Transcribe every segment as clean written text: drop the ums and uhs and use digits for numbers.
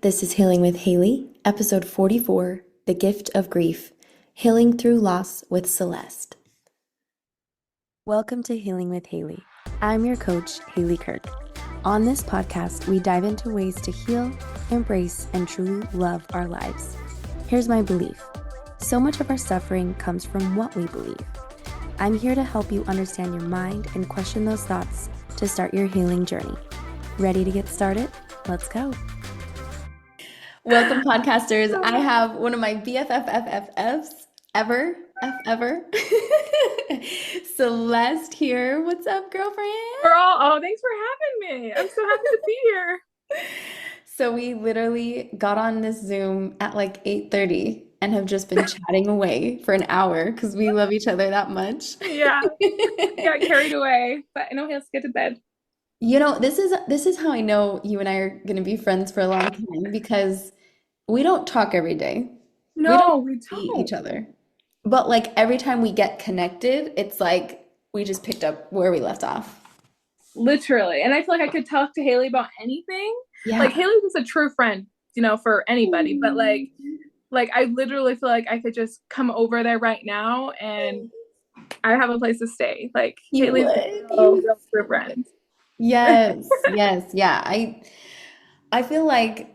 This is Healing with Haley, episode 44, The Gift of Grief, Healing Through Loss with Celeste. Welcome to Healing with Haley. I'm your coach, Haley Kirk. On this podcast, we dive into ways to heal, embrace, and truly love our lives. Here's my belief. So much of our suffering comes from what we believe. I'm here to help you understand your mind and question those thoughts to start your healing journey. Ready to get started? Let's go. Welcome, podcasters. I have one of my BFFFFs ever, Celeste here. What's up, girlfriend? Thanks for having me. I'm so happy to be here. So we literally got on this Zoom at like 8:30 and have just been chatting away for an hour because we love each other that much. Yeah, got carried away, but I know he has to get to bed. You know, this is how I know you and I are going to be friends for a long time because we don't talk every day. We don't No, we see each don't. other. But like every time we get connected, it's like we just picked up where we left off. Literally. And I feel like I could talk to Haley about anything. Like Yeah. Haley's just a true friend, for anybody. But like I literally feel like I could just come over there right now and I have a place to stay. Like You Haley's a would. real, You real true friend. Yes. Yes. Yeah. I feel like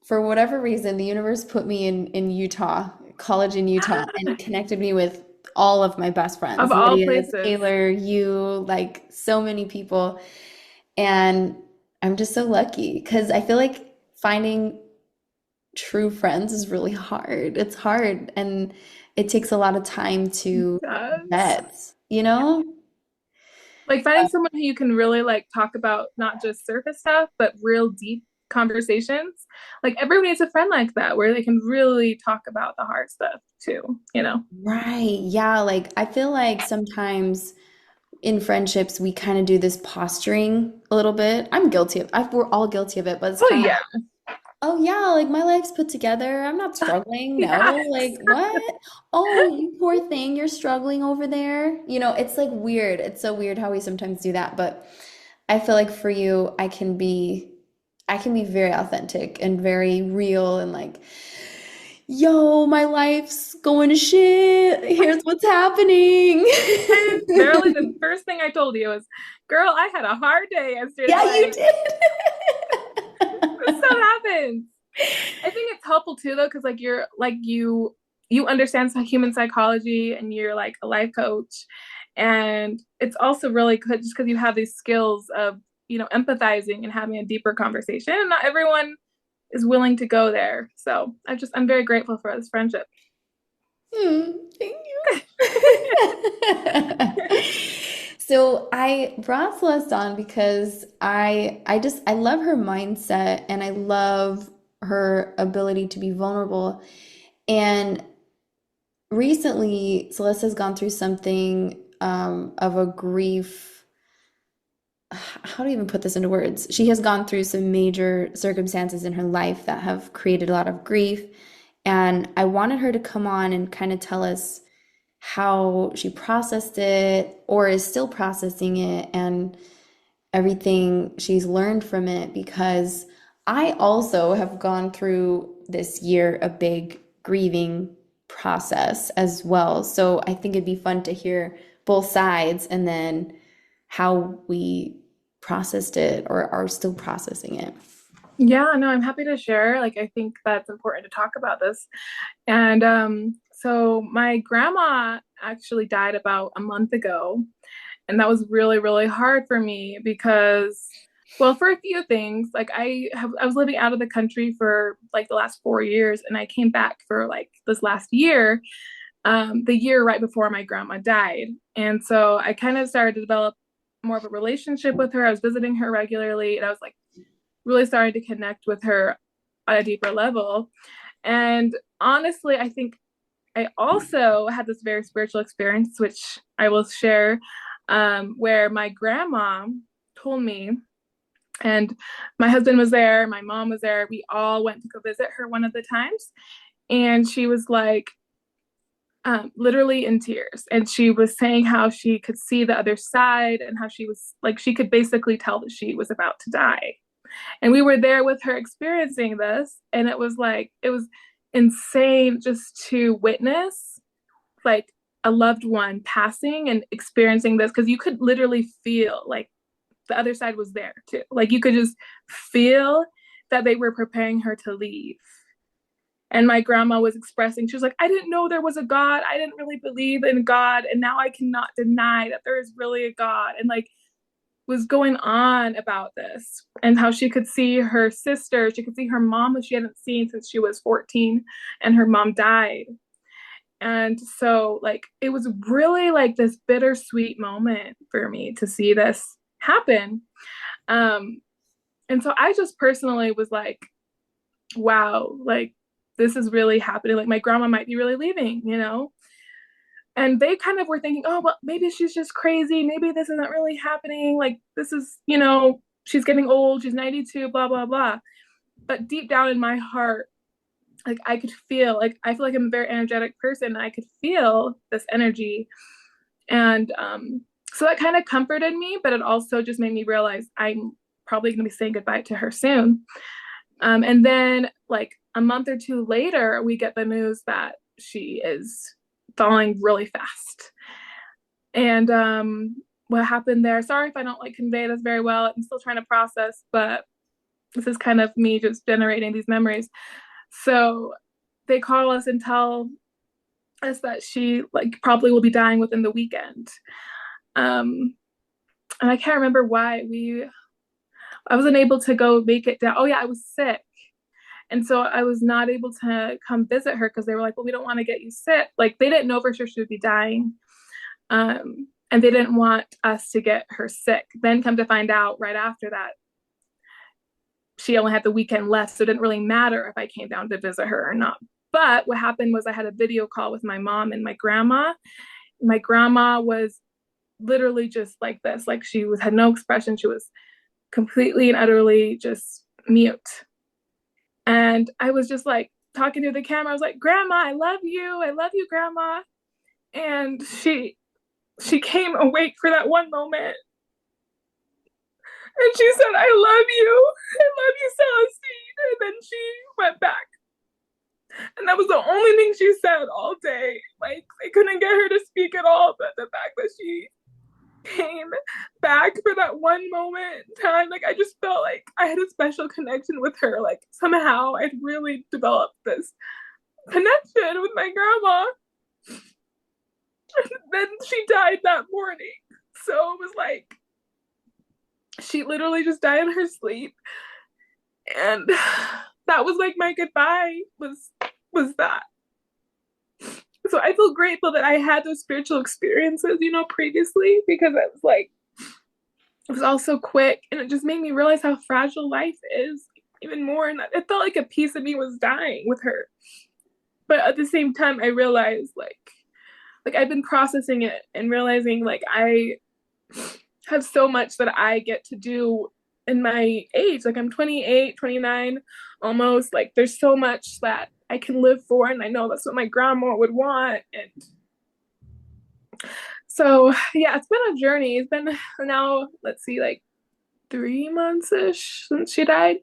for whatever reason, the universe put me in Utah, college in Utah, and connected me with all of my best Of friends, all Lydia, places. Taylor, you, like so many people. And I'm just so lucky because I feel like finding true friends is really hard. It's hard and it takes a lot of time It to does. vet, you know? Like finding someone who you can really like talk about not just surface stuff, but real deep conversations. Like everyone needs a friend like that where they can really talk about the hard stuff too. Right. Yeah. Like I feel like sometimes in friendships we kind of do this posturing a little bit. I'm guilty of, we're all guilty of it, but it's Oh kind of yeah. like, oh yeah, like my life's put together. I'm not struggling. No, Yes. like what? Oh, you poor thing, you're struggling over there. You know, it's like weird. It's so weird how we sometimes do that, but I feel like for you, I can be very authentic and very real and like, yo, my life's going to shit. Here's what's happening. And literally the first thing I told you was, girl, I had a hard day yesterday. Yeah, you Like did. this stuff happens. I think it's helpful too though, because like you understand human psychology and you're like a life coach. And it's also really good just because you have these skills of, empathizing and having a deeper conversation. And not everyone is willing to go there. So I'm very grateful for this friendship. Thank you. So I brought Celeste on because I love her mindset and I love her ability to be vulnerable. And recently, Celeste has gone through something of a grief. How do I even put this into words? She has gone through some major circumstances in her life that have created a lot of grief. And I wanted her to come on and kind of tell us how she processed it or is still processing it and everything she's learned from it because I also have gone through this year a big grieving process as well. So I think it'd be fun to hear both sides and then how we processed it or are still processing it. Yeah, no, I'm happy to share. Like, I think that's important to talk about this. And so my grandma actually died about a month ago. And that was really, really hard for me because, well, for a few things, like I was living out of the country for like the last 4 years, and I came back for like this last year, the year right before my grandma died. And so I kind of started to develop more of a relationship with her. I was visiting her regularly, and I was like really starting to connect with her on a deeper level. And honestly, I think I also had this very spiritual experience, which I will share, where my grandma told me, and my husband was there, my mom was there. We all went to go visit her one of the times. And she was like, literally in tears. And she was saying how she could see the other side and how she was like, she could basically tell that she was about to die. And we were there with her experiencing this. And it was insane just to witness like a loved one passing and experiencing this because you could literally feel like the other side was there too. Like you could just feel that they were preparing her to leave. And my grandma was expressing, she was like, I didn't know there was a God. I didn't really believe in God. And now I cannot deny that there is really a God. And like, was going on about this and how she could see her sister, she could see her mom, who she hadn't seen since she was 14, and her mom died. And so, like, it was really like this bittersweet moment for me to see this happen. Um, and so I just personally was like, wow, like, this is really happening. Like, my grandma might be really leaving, you know? And they kind of were thinking, oh, well, maybe she's just crazy. Maybe this isn't really happening. Like, this is, you know, she's getting old. She's 92, blah, blah, blah. But deep down in my heart, like, I could feel, like, I feel like I'm a very energetic person. And I could feel this energy. And so that kind of comforted me, but it also just made me realize I'm probably going to be saying goodbye to her soon. And then, like, a month or two later, we get the news that she is falling really fast. And what happened there, sorry if I don't like convey this very well. I'm still trying to process, but this is kind of me just generating these memories. So they call us and tell us that she like probably will be dying within the weekend. And I can't remember why I wasn't able to go make it down. Oh yeah, I was sick. And so I was not able to come visit her because they were like, well, we don't want to get you sick. Like they didn't know for sure she would be dying. And they didn't want us to get her sick. Then come to find out right after that, she only had the weekend left. So it didn't really matter if I came down to visit her or not. But what happened was I had a video call with my mom and my grandma. My grandma was literally just like this. Like she was had no expression. She was completely and utterly just mute. And I was just like talking to the camera. I was like, Grandma, I love you. I love you, Grandma. And she came awake for that one moment. And she said, I love you. I love you, Celestine. And then she went back. And that was the only thing she said all day. Like, they couldn't get her to speak at all. But the fact that she came back for that one moment in time, like, I just felt like I had a special connection with her. Like, somehow I'd really developed this connection with my grandma. And then she died that morning. So it was like, she literally just died in her sleep. And that was like my goodbye was that. So I feel grateful that I had those spiritual experiences, you know, previously because it was like it was all so quick and it just made me realize how fragile life is even more. And it felt like a piece of me was dying with her. But at the same time, I realized like I've been processing it and realizing like I have so much that I get to do in my age. Like I'm 28, 29 almost. Like there's so much that I can live for. And I know that's what my grandma would want. And so, yeah, it's been a journey. It's been now, let's see, like 3 months ish since she died.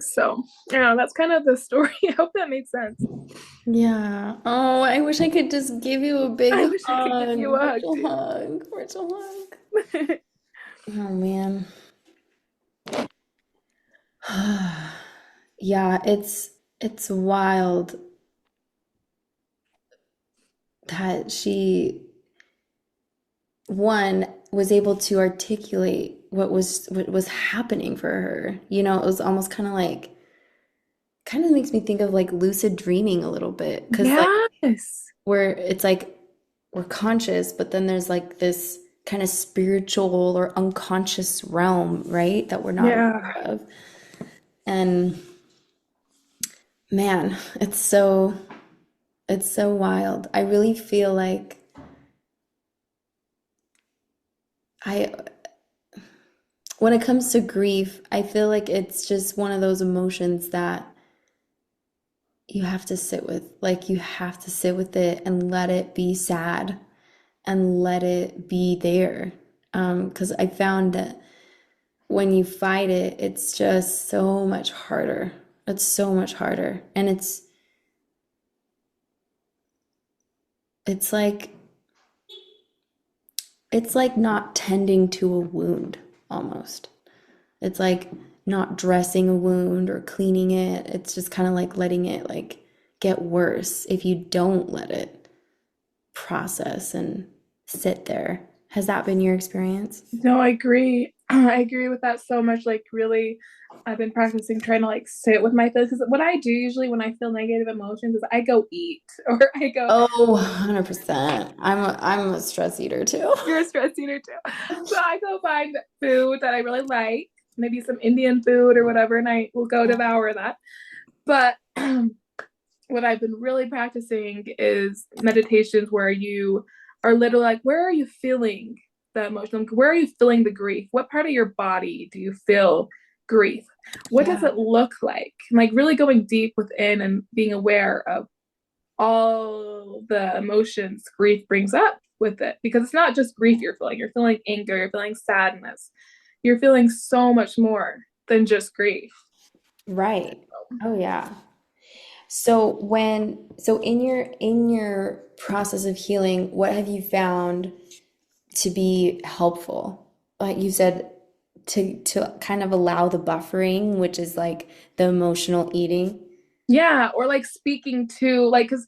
So, yeah, that's kind of the story. I hope that made sense. Yeah. Oh, I wish I could just give you a big I wish I could give you hug, a hug virtual too. hug, virtual hug. Oh man. Yeah, it's wild that she one was able to articulate what was happening for her. You know, it was almost kind of makes me think of like lucid dreaming a little bit because like Yes. where it's like we're conscious, but then there's like this kind of spiritual or unconscious realm, right? That we're not Yeah. aware of. And man, it's so wild. I really feel like I when it comes to grief, I feel like it's just one of those emotions that you have to sit with. Like you have to sit with it and let it be sad and let it be there. Because I found that when you fight it, it's just so much harder. It's so much harder. And it's like it's like not tending to a wound almost. It's like not dressing a wound or cleaning it. It's just kind of like letting it like get worse if you don't let it process and sit there. Has that been your experience? No, I agree. I agree with that so much. Like, really, I've been practicing trying to like sit with my feelings. Because what I do usually when I feel negative emotions is I go eat or I go, Oh, 100%. I'm a stress eater too. you're a stress eater too. So I go find food that I really like, maybe some Indian food or whatever, and I will go devour that. But what I've been really practicing is meditations where you are literally like, where are you feeling the emotion? Where are you feeling the grief? What part of your body do you feel grief? What does Yeah. it look like really going deep within and being aware of all the emotions grief brings up with it. Because it's not just grief you're feeling anger, you're feeling sadness, you're feeling so much more than just grief. Right. Oh yeah. So in your process of healing, what have you found to be helpful? Like you said, to kind of allow the buffering, which is like the emotional eating. Yeah, or like speaking to like, because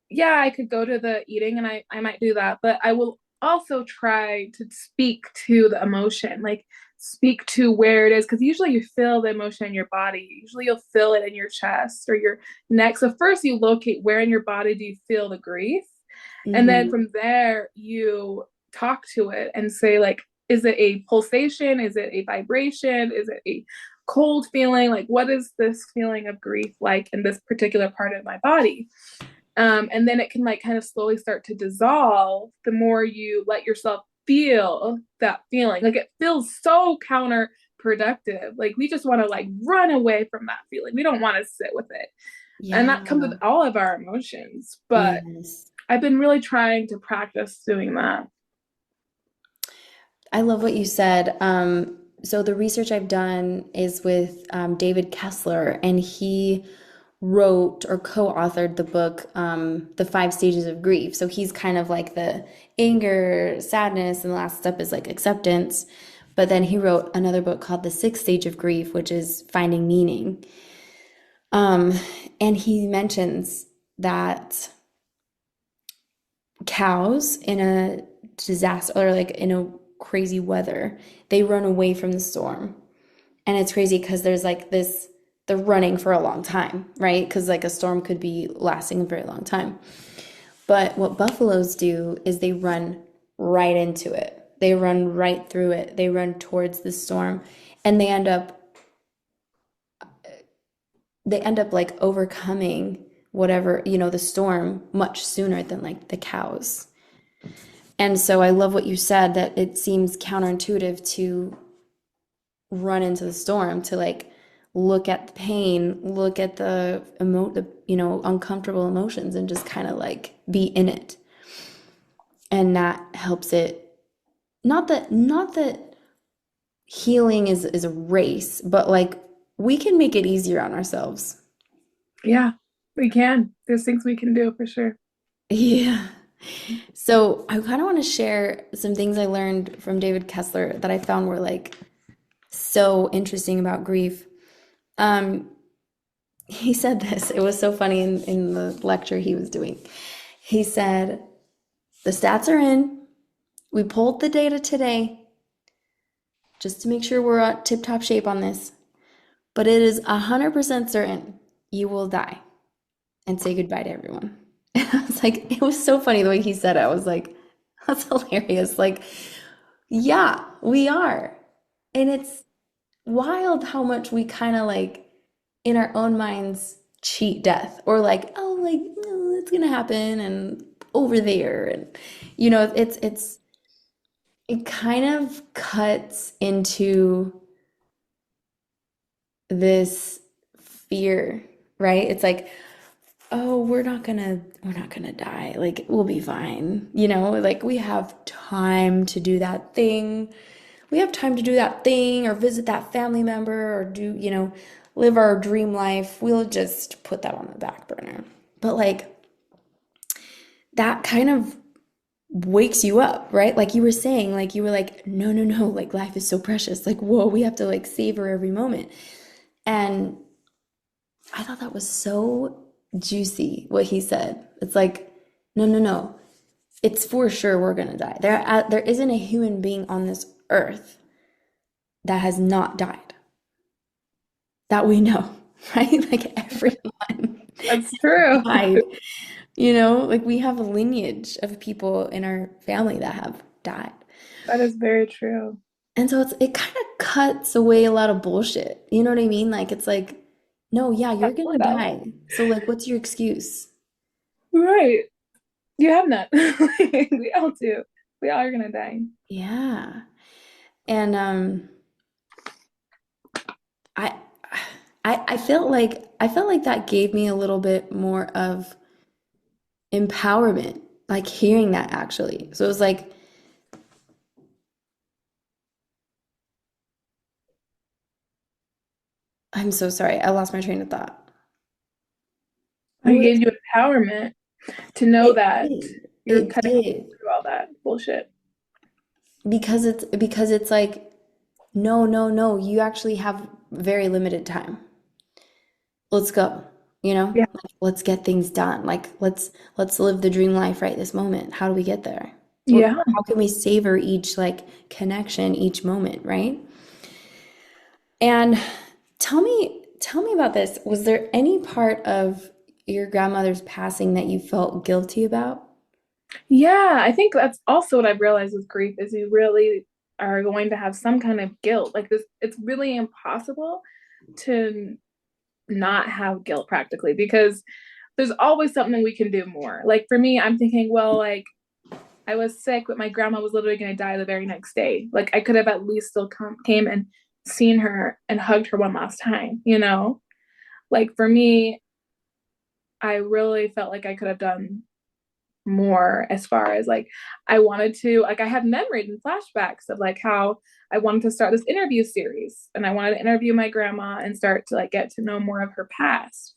yeah, I could go to the eating and I might do that, but I will also try to speak to the emotion, like speak to where it is, because usually you feel the emotion in your body. Usually you'll feel it in your chest or your neck. So first you locate where in your body do you feel the grief, and then Hmm. from there you talk to it and say like, is it a pulsation? Is it a vibration? Is it a cold feeling? Like, what is this feeling of grief like in this particular part of my body? And then it can like kind of slowly start to dissolve the more you let yourself feel that feeling. Like it feels so counterproductive. Like we just want to like run away from that feeling. We don't want to sit with it. And that comes with Yeah. all of our emotions. But Yes. I've been really trying to practice doing that. I love what you said. So the research I've done is with David Kessler, and he wrote or co-authored the book, The Five Stages of Grief. So he's kind of like the anger, sadness, and the last step is like acceptance. But then he wrote another book called The Sixth Stage of Grief, which is finding meaning. Um, and he mentions that cows in a disaster or like in a crazy weather, they run away from the storm. And it's crazy because there's like this, they're running for a long time, right? Because like a storm could be lasting a very long time. But what buffaloes do is they run right into it. They run right through it. They run towards the storm and they end up like overcoming whatever, the storm much sooner than like the cows. And so I love what you said that it seems counterintuitive to run into the storm, to like look at the pain, look at the uncomfortable emotions and just kind of like be in it. And that helps it. Not that healing is a race, but like we can make it easier on ourselves. Yeah, we can. There's things we can do for sure. Yeah. So I kind of want to share some things I learned from David Kessler that I found were like so interesting about grief. Um, he said this. It was so funny in the lecture he was doing. He said, the stats are in. We pulled the data today just to make sure we're at tip top shape on this. But it is 100% certain you will die and say goodbye to everyone. And I was like, it was so funny the way he said it. I was like, that's hilarious. Like, yeah, we are. And it's wild how much we kind of like in our own minds cheat death or like, oh, like, no, it's gonna happen and over there. And it kind of cuts into this fear, right? It's like, oh, we're not gonna die. Like we'll be fine. Like we have time to do that thing. we have time to do that thing or visit that family member or do, live our dream life. We'll just put that on the back burner. But like that kind of wakes you up, right? Like you were saying, like you were like, no, no, no, like life is so precious. Like, whoa, we have to like savor every moment. And I thought that was so juicy what he said. It's like, no, no, no. It's for sure we're gonna die. There isn't a human being on this earth that has not died that we know, right? Like everyone That's true. died. Like we have a lineage of people in our family that have died. That is very true. And so it kind of cuts away a lot of bullshit. You know what I mean? Like it's like, no, yeah, you're gonna Sort of. die. So like what's your excuse? Right. You have none. We all do. We all are gonna die. Yeah. And I I felt like that gave me a little bit more of empowerment, like hearing that actually. So it was like, I'm so sorry, I lost my train of thought. What It was gave you empowerment to know it that did. you're It cutting did. through all that bullshit. Because it's like, no, no, no, you actually have very limited time. Let's go, Yeah. Like, let's get things done. Like let's live the dream life right this moment. How do we get there? Yeah. How can we savor each like connection, each moment, right? And tell me about this. Was there any part of your grandmother's passing that you felt guilty about? Yeah. I think that's also what I've realized with grief is you really are going to have some kind of guilt. Like this, it's really impossible to not have guilt practically because there's always something we can do more. Like for me, I'm thinking, well, like I was sick, but my grandma was literally going to die the very next day. Like I could have at least still came and seen her and hugged her one last time, you know? Like for me, I really felt like I could have done more as far as like I wanted to like I have memories and flashbacks of like how I wanted to start this interview series and I wanted to interview my grandma and start to like get to know more of her past.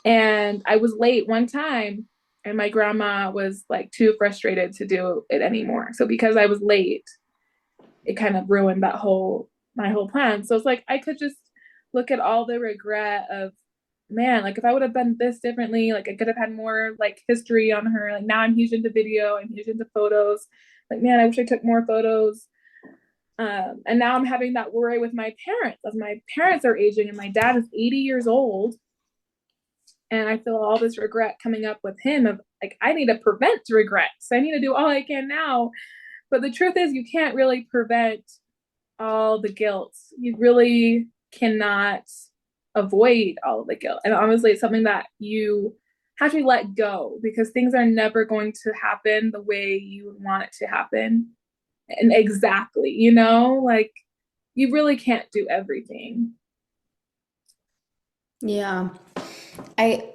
And I was late one time and my grandma was like too frustrated to do it anymore. So because I was late, it kind of ruined that whole my whole plan. So it's like I could just look at all the regret of man, like if I would have done this differently, like I could have had more like history on her. Like now I'm huge into video, I'm huge into photos. Like man, I wish I took more photos. And now I'm having that worry with my parents as my parents are aging and my dad is 80 years old and I feel all this regret coming up with him of like I need to prevent regrets. I need to do all I can now. But the truth is you can't really prevent all the guilt. You really cannot avoid all of the guilt. And honestly, it's something that you have to let go because things are never going to happen the way you would want it to happen. And exactly, like you really can't do everything. Yeah. I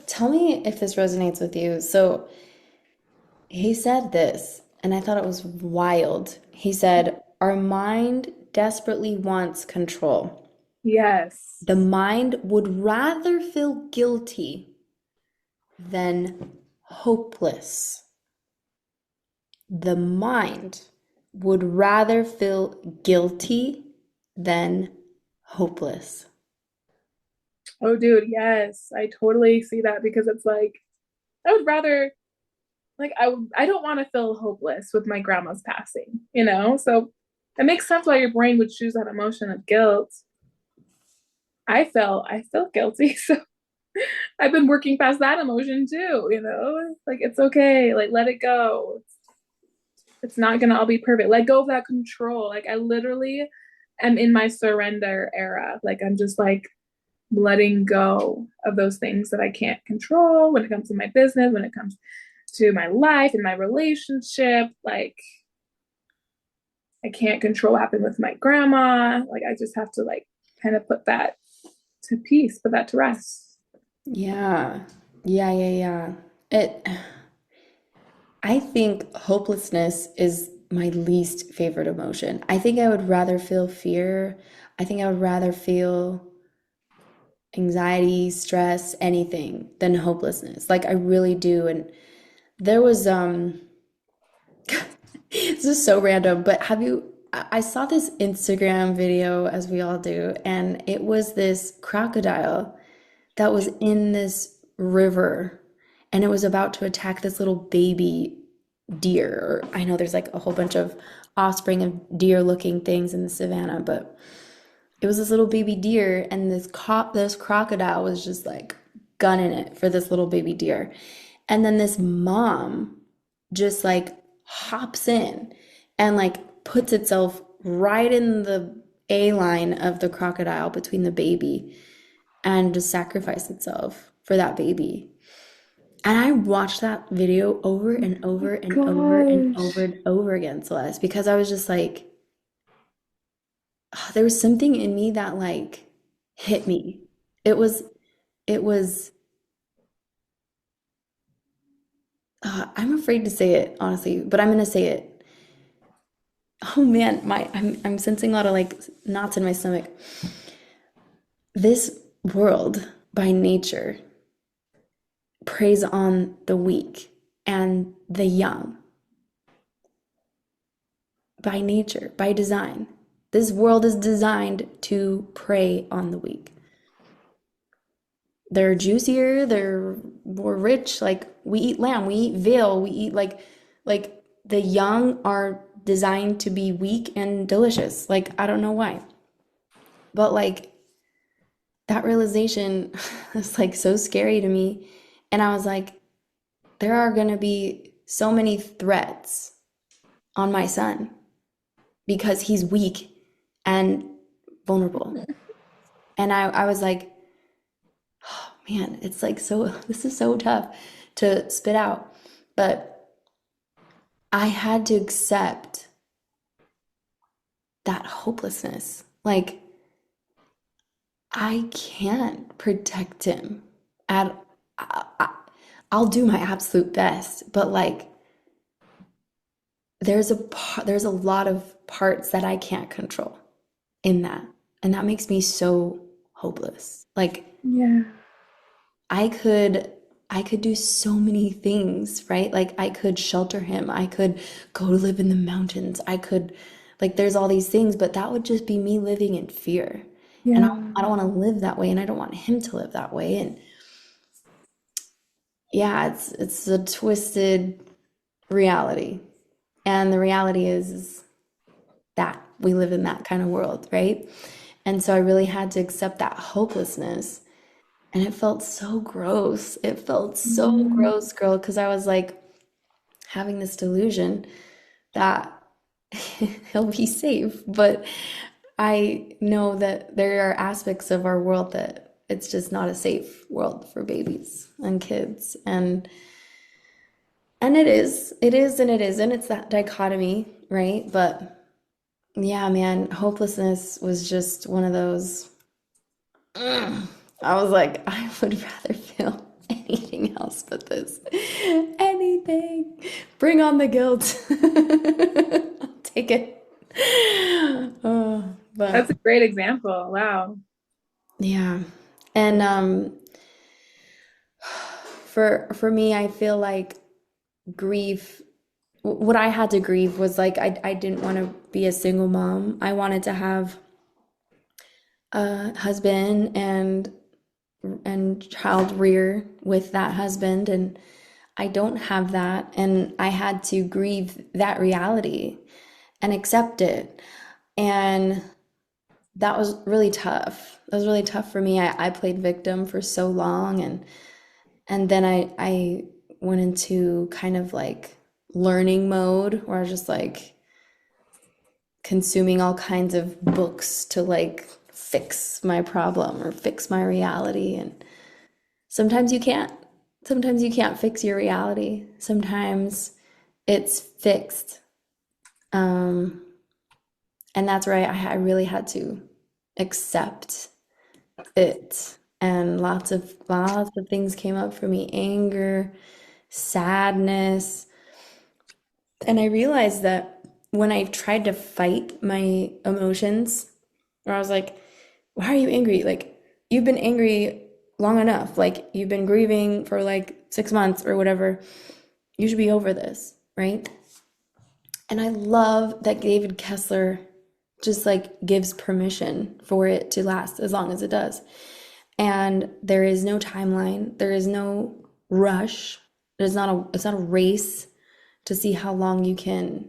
Tell me if this resonates with you. So he said this, and I thought it was wild. He said, our mind desperately wants control. Yes. The mind would rather feel guilty than hopeless. The mind would rather feel guilty than hopeless. Oh, dude, yes. I totally see that because it's like I would rather like I don't want to feel hopeless with my grandma's passing. So it makes sense why your brain would choose that emotion of guilt. I felt guilty, so I've been working past that emotion too. Like it's okay, like let it go. It's not gonna all be perfect. Let go of that control. Like I literally am in my surrender era. Like I'm just like letting go of those things that I can't control when it comes to my business, when it comes to my life and my relationship. Like I can't control what happened with my grandma. Like I just have to like kind of put that to peace, put that to rest. Yeah. Yeah. It I think hopelessness is my least favorite emotion. I think I would rather feel fear. I think I would rather feel anxiety, stress, anything than hopelessness. Like I really do. And there was this is so random, but have you I saw this Instagram video as we all do, and it was this crocodile that was in this river and it was about to attack this little baby deer. I know there's like a whole bunch of offspring of deer looking things in the savannah, but it was this little baby deer, and this crocodile was just like gunning it for this little baby deer. And then this mom just like hops in and like puts itself right in the A line of the crocodile between the baby and just sacrifice itself for that baby. And I watched that video over and over and over and over Gosh. and over again, Celeste, because I was just like, there was something in me that like hit me. It was, it was, I'm afraid to say it, honestly, but I'm gonna say it. Oh man, I'm sensing a lot of like knots in my stomach. This world by nature preys on the weak and the young by nature, by design. This world is designed to prey on the weak. They're juicier, they're more rich. Like we eat lamb, we eat veal, we eat like the young are designed to be weak and delicious. Like I don't know why. But like that realization is like so scary to me. And I was like, there are gonna be so many threats on my son because he's weak and vulnerable. And I was like, oh man, it's like so, this is so tough to spit out. But I had to accept that hopelessness. Like, I can't protect him at, I, I'll do my absolute best, but like, there's a lot of parts that I can't control in that. And that makes me so hopeless. Like, Yeah. I could I could do so many things, right? Like I could shelter him. I could go to live in the mountains. I could like there's all these things, but that would just be me living in fear. And Yeah. I don't want to live that way and I don't want him to live that way. And yeah, it's a twisted reality. And the reality is that we live in that kind of world, right? And so I really had to accept that hopelessness. And it felt so gross. It felt so Mm. gross, girl, because I was like having this delusion that he'll be safe. But I know that there are aspects of our world that it's just not a safe world for babies and kids. And it is, and it isn't. It's that dichotomy, right? But yeah, man, hopelessness was just one of those. I was like, I would rather feel anything else but this. Anything. Bring on the guilt. I'll take it. Oh, That's but a great example. Wow. yeah. And for me, I feel like grief, what I had to grieve was like I didn't want to be a single mom. I wanted to have a husband and child rear with that husband, and I don't have that, and I had to grieve that reality and accept it. And that was really tough. That was really tough for me. I played victim for so long, and then I went into kind of like learning mode where I was just like consuming all kinds of books to like fix my problem or fix my reality. And sometimes you can't. Sometimes you can't fix your reality. Sometimes it's fixed. Um, and that's where I really had to accept it. And lots of things came up for me, anger, sadness. And I realized that when I tried to fight my emotions, where I was like, why are you angry? Like, you've been angry long enough. Like, you've been grieving for like 6 months or whatever. You should be over this, right? And I love that David Kessler just like gives permission for it to last as long as it does. And there is no timeline, there is no rush. It's not a race to see how long you can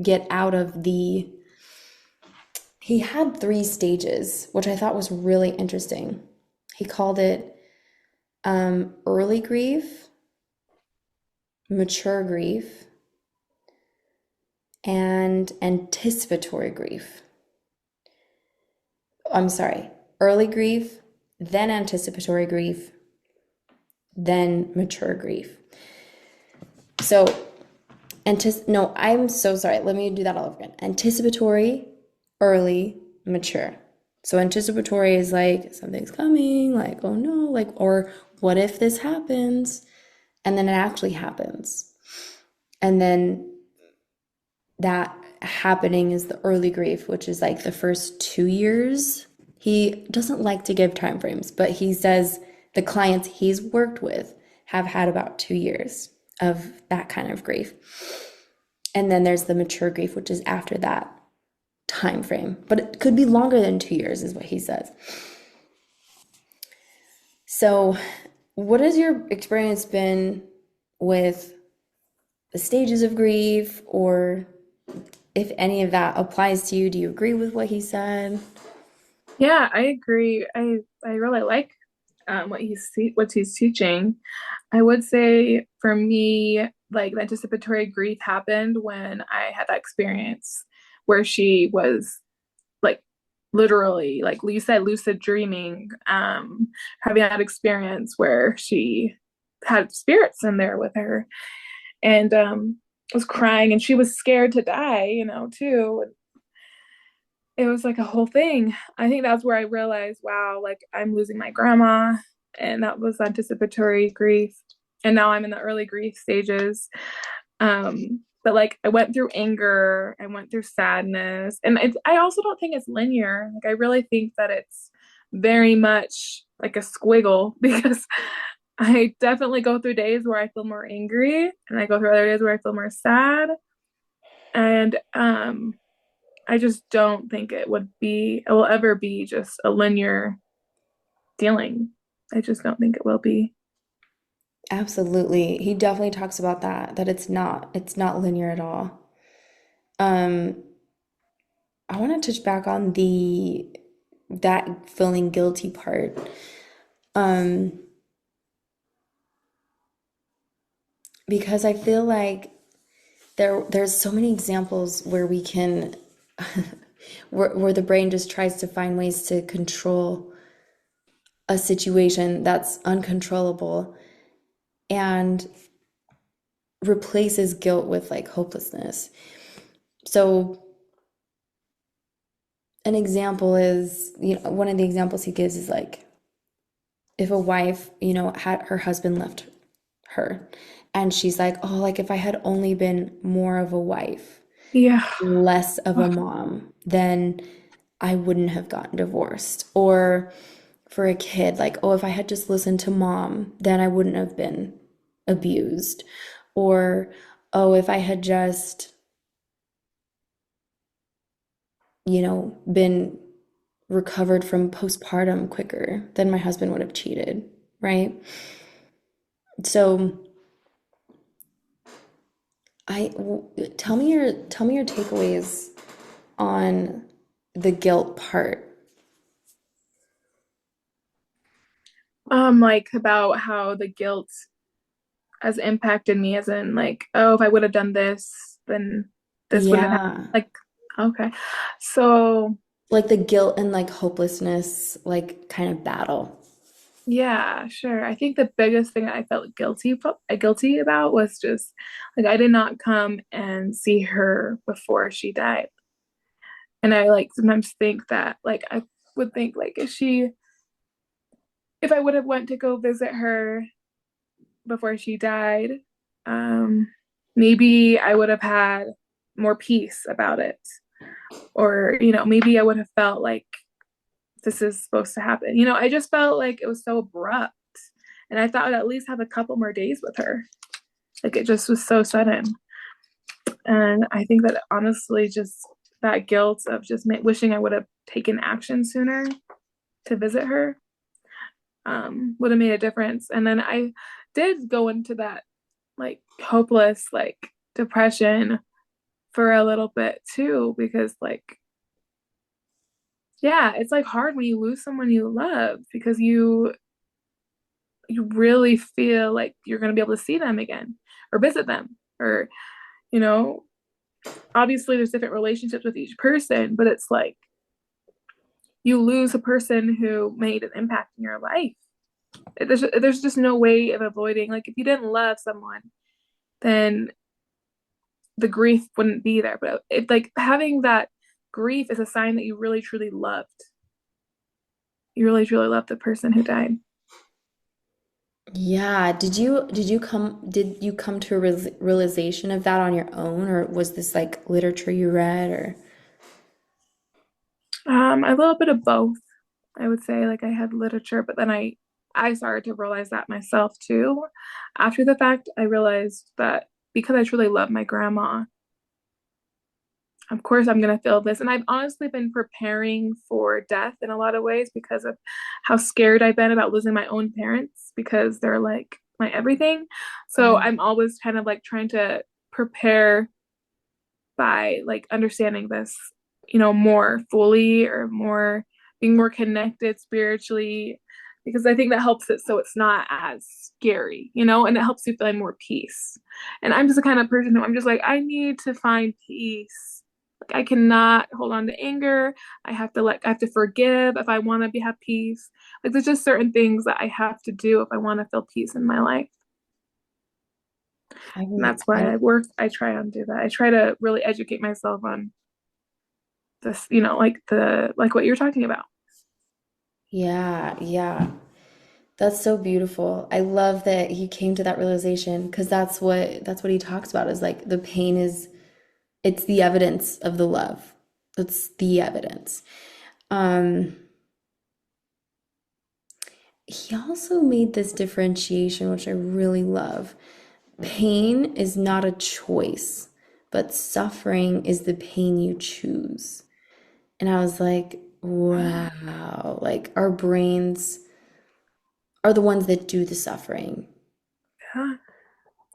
get out of the he had 3 stages, which I thought was really interesting. He called it early grief, mature grief, and anticipatory grief. I'm sorry, early grief, then anticipatory grief, then mature grief. So, no, I'm so sorry. Let me do that all over again. Anticipatory, early, mature. So, anticipatory is like something's coming, like, oh no, like, or what if this happens? And then it actually happens. And then that happening is the early grief, which is like the first 2 years. He doesn't like to give time frames, but he says the clients he's worked with have had about 2 years of that kind of grief. And then there's the mature grief, which is after that time frame, but it could be longer than 2 years, is what he says. So, what has your experience been with the stages of grief, or if any of that applies to you? Do you agree with what he said? Yeah, I agree. I really like what he's teaching. I would say for me, like the anticipatory grief happened when I had that experience where she was like literally, like you said, lucid dreaming, having that experience where she had spirits in there with her and was crying and she was scared to die, too. It was like a whole thing. I think that's where I realized, wow, like I'm losing my grandma, and that was anticipatory grief. And now I'm in the early grief stages. But like I went through anger, I went through sadness, and I also don't think it's linear. Like I really think that it's very much like a squiggle because I definitely go through days where I feel more angry, and I go through other days where I feel more sad. And I just don't think it will ever be just a linear dealing. I just don't think it will be. Absolutely. He definitely talks about that it's not linear at all. Um, I want to touch back on the that feeling guilty part. Um, because I feel like there's so many examples where we can where the brain just tries to find ways to control a situation that's uncontrollable and replaces guilt with like hopelessness. So an example is, one of the examples he gives is like if a wife, had her husband left her and she's like, oh, like if I had only been more of a wife, Yeah. less of a mom, then I wouldn't have gotten divorced. Or for a kid, like, oh, if I had just listened to mom, then I wouldn't have been abused. Or, oh, if I had just, been recovered from postpartum quicker, then my husband would have cheated, right? So, tell me your takeaways on the guilt part. Like about how the guilt has impacted me as in like, oh, if I would have done this, then this wouldn't have happened. Yeah. Like, okay. So Like the guilt and like hopelessness, like kind of battle. yeah, sure. I think the biggest thing I felt guilty about was just like I did not come and see her before she died. And I like sometimes think that like I would think like if I would have went to go visit her before she died, um maybe I would have had more peace about it. Or, maybe I would have felt like this is supposed to happen. I just felt like it was so abrupt. And I thought I'd at least have a couple more days with her. Like it just was so sudden. And I think that honestly, just that guilt of just wishing I would have taken action sooner to visit her would have made a difference. And then I did go into that like hopeless, like depression for a little bit too, because like, yeah, it's like hard when you lose someone you love because you really feel like you're going to be able to see them again or visit them or, you know, obviously there's different relationships with each person, but it's like you lose a person who made an impact in your life. There's just no way of avoiding, like if you didn't love someone, then the grief wouldn't be there. But if like having that grief is a sign that you really truly loved. You really truly loved the person who died. Yeah. Did you come to a realization of that on your own, or was this like literature you read, or A little bit of both, I would say. Like I had literature, but then I started to realize that myself too. After the fact, I realized that because I truly love my grandma, of course I'm gonna feel this. And I've honestly been preparing for death in a lot of ways because of how scared I've been about losing my own parents because they're like my everything. So right? I'm always kind of like trying to prepare by like understanding this, more fully or more being more connected spiritually because I think that helps it so it's not as scary, and it helps you find more peace. And I'm just the kind of person who I'm just like, I need to find peace. Like I cannot hold on to anger. I have to forgive if I want to be have peace. Like there's just certain things that I have to do if I want to feel peace in my life. I And can, that's why I try and do that. I try to really educate myself on this, like what you're talking about. yeah, yeah. That's so beautiful. I love that he came to that realization because that's what he talks about is like the pain is it's the evidence of the love. That's the evidence. Um, he also made this differentiation, which I really love. Pain is not a choice, but suffering is the pain you choose. And I was like, wow, like our brains are the ones that do the suffering. Yeah,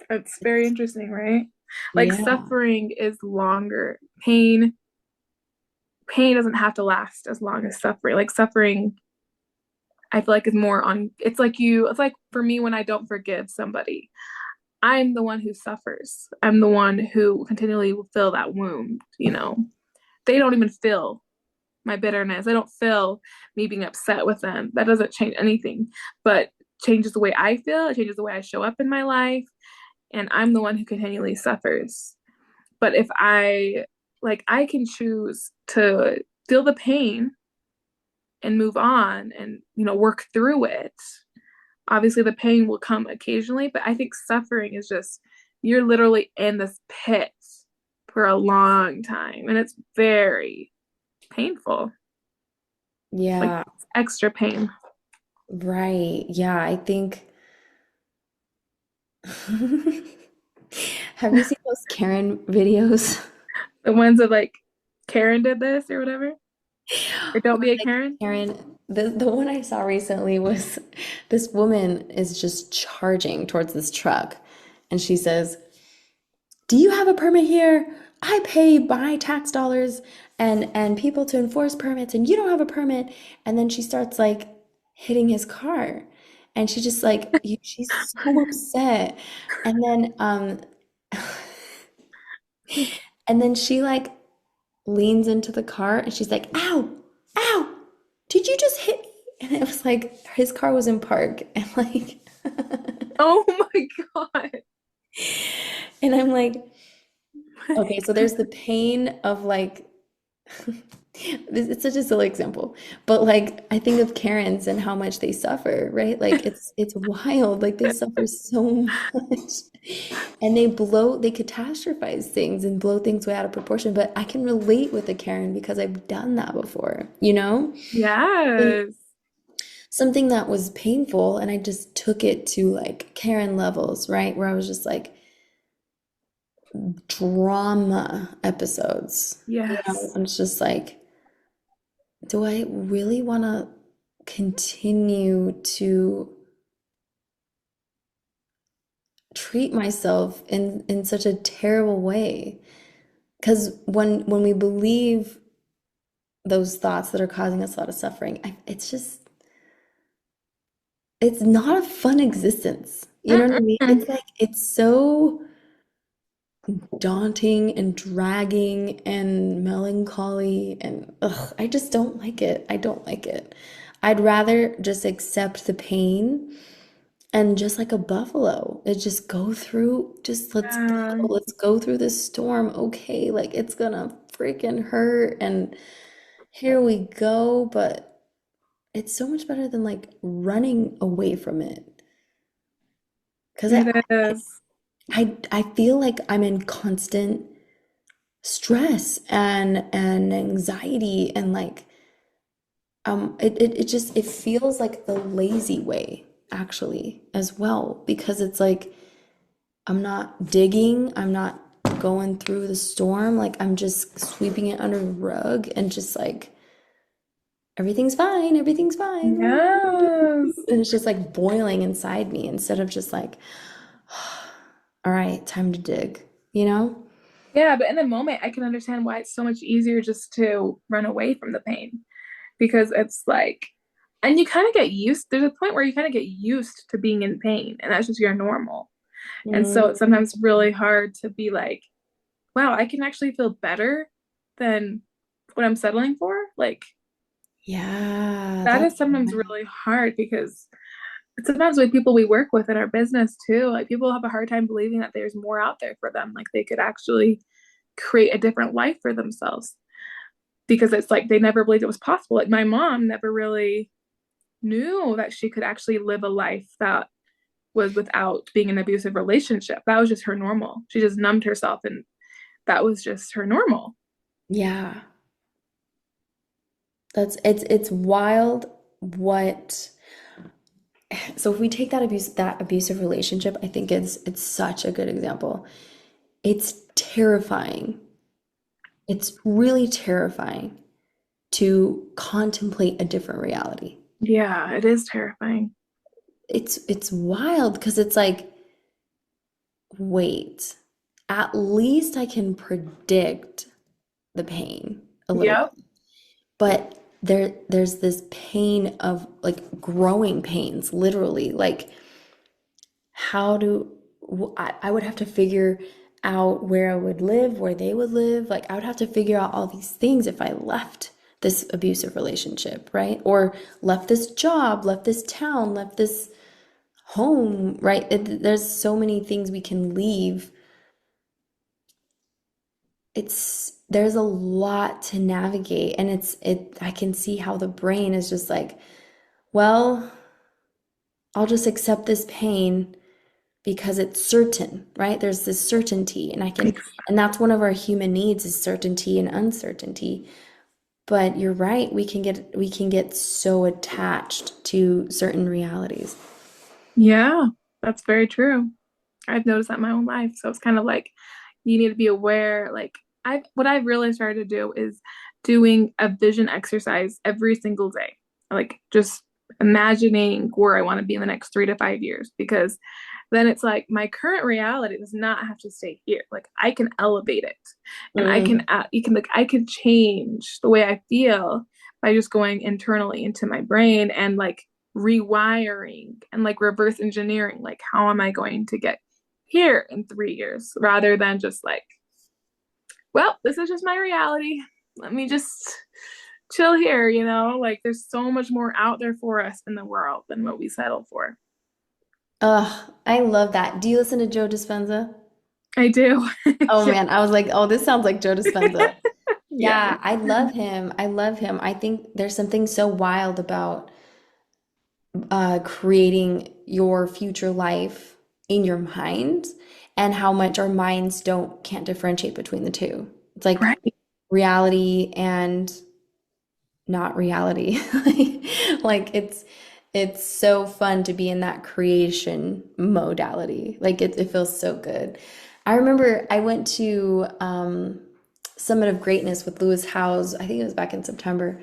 it's very interesting, right? Like Yeah. suffering is longer. Pain doesn't have to last as long as suffering. Like suffering, I feel like is more on. It's like for me when I don't forgive somebody, I'm the one who suffers. I'm the one who continually will fill that wound. They don't even feel my bitterness. I don't feel me being upset with them. That doesn't change anything, but changes the way I feel. It changes the way I show up in my life, and I'm the one who continually suffers. But if I can choose to feel the pain and move on and work through it. Obviously, the pain will come occasionally, but I think suffering is just you're literally in this pit for a long time, and it's very painful, like Yeah. extra pain. Right. Yeah, I think Have you seen those Karen videos? The ones that like Karen did this or whatever, or don't Or be a like Karen. Karen, the one I saw recently was this woman is just charging towards this truck and she says, "Do you have a permit here? I pay my tax dollars and people to enforce permits and you don't have a permit." And then she starts like hitting his car. And she just like she's so upset. And then and then she like leans into the car and she's like, "Ow, ow, did you just hit me?" And it was like his car was in park and like, Oh my God. and I'm like, okay, so there's the pain of like It's such a silly example, but like I think of Karens and how much they suffer, right? Like it's wild. Like they suffer so much, and they catastrophize things and blow things way out of proportion. But I can relate with a Karen because I've done that before, you know? And Yes. something that was painful, and I just took it to like Karen levels, right? Where I was just like drama episodes. You know, Yes. I'm just like, do I really want to continue to treat myself in such a terrible way? Because when we believe those thoughts that are causing us a lot of suffering, it's just it's not a fun existence. You know what I mean? Mm-mm. It's like it's so daunting and dragging and melancholy and ugh, I just don't like it. I don't like it. I'd rather just accept the pain and just like a buffalo, it just go through, just let's go, Yeah. let's go through this storm. Okay, like it's gonna freaking hurt and here we go, but it's so much better than like running away from it. Because It is. I feel like I'm in constant stress and anxiety and like it just it feels like the lazy way actually as well because it's like I'm not digging, I'm not going through the storm, like I'm just sweeping it under the rug and just like everything's fine. Yes. And it's just like boiling inside me instead of just like, all right, time to dig, you know? Yeah, but in the moment, I can understand why it's so much easier just to run away from the pain because it's like, and you kind of get used, there's a point where you kind of get used to being in pain, and that's just your normal. And so Mm, it's sometimes really hard to be like, wow, I can actually feel better than what I'm settling for. Like, yeah, that that's is sometimes really hard because sometimes with people we work with in our business too, like people have a hard time believing that there's more out there for them. Like they could actually create a different life for themselves because it's like they never believed it was possible. Like my mom never really knew that she could actually live a life that was without being in an abusive relationship. That was just her normal. She just numbed herself and that was just her normal. yeah. That's it's wild what so if we take that abusive relationship, I think it's such a good example. It's terrifying. It's really terrifying to contemplate a different reality. Yeah, it is terrifying. It's wild because it's like, wait, at least I can predict the pain a little Yep. bit. But there's this pain of like growing pains, literally. Like how do I would have to figure out where I would live, where they would live. Like I would have to figure out all these things if I left this abusive relationship, right? Or left this job, left this town, left this home, right? There's so many things we can leave. There's a lot to navigate and I can see how the brain is just like, well, I'll just accept this pain because it's certain, right? There's this certainty, and that's one of our human needs is certainty and uncertainty. But you're right, we can get so attached to certain realities. Yeah, that's very true. I've noticed that in my own life. So it's kind of like you need to be aware. Like I what I've really started to do is doing a vision exercise every single day. Like just imagining where I want to be in the next 3 to 5 years because then it's like my current reality does not have to stay here. Like I can elevate it and I can Mm, you can like I can change the way I feel by just going internally into my brain and like rewiring and like reverse engineering like how am I going to get here in 3 years rather than just like, well, this is just my reality. Let me just chill here, you know? Like there's so much more out there for us in the world than what we settle for. I love that. Do you listen to Joe Dispenza? I do. Oh Yeah. man, I was like, oh, this sounds like Joe Dispenza. Yeah. Yeah, I love him. I love him. I think there's something so wild about creating your future life in your mind and how much our minds don't can't differentiate between the two. It's like Right. reality and not reality. Like it's so fun to be in that creation modality. Like it feels so good. I remember I went to Summit of Greatness with Lewis Howes. I think it was back in September,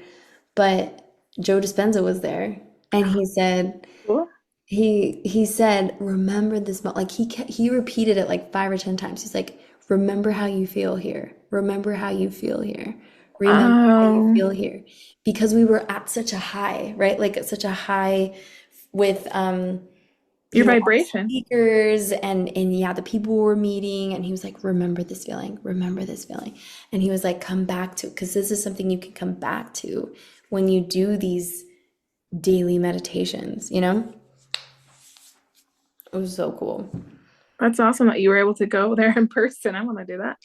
but Joe Dispenza was there, and he said Cool. he said, "Remember this moment." Like he repeated it like 5 or 10 times. He's like, "Remember how you feel here. Remember how you feel here. Remember how you Oh, feel here." Because we were at such a high, right? Like at such a high with your all the vibration. speakers and yeah, the people were meeting, and he was like, "Remember this feeling. Remember this feeling." And he was like, "Come back to," because this is something you can come back to when you do these daily meditations, you know? It was so cool. That's awesome that you were able to go there in person. I want to do that.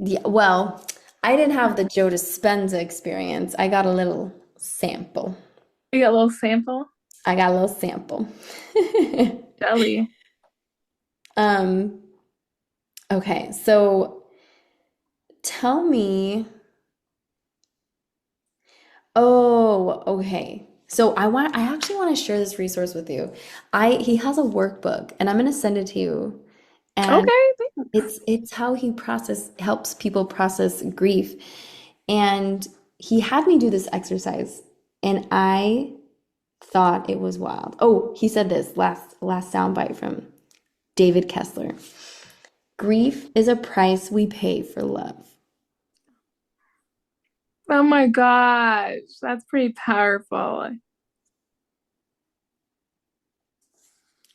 Yeah, well, I didn't have the Joe Dispenza experience. I got a little sample. You got a little sample. I got a little sample. Jelly. Um, okay, so tell me, oh, okay. So I actually want to share this resource with you. He has a workbook and I'm going to send it to you. And Okay, thanks. it's how he helps people process grief. And he had me do this exercise and I thought it was wild. Oh, he said this last soundbite from David Kessler. Grief is a price we pay for love. Oh my gosh, that's pretty powerful. I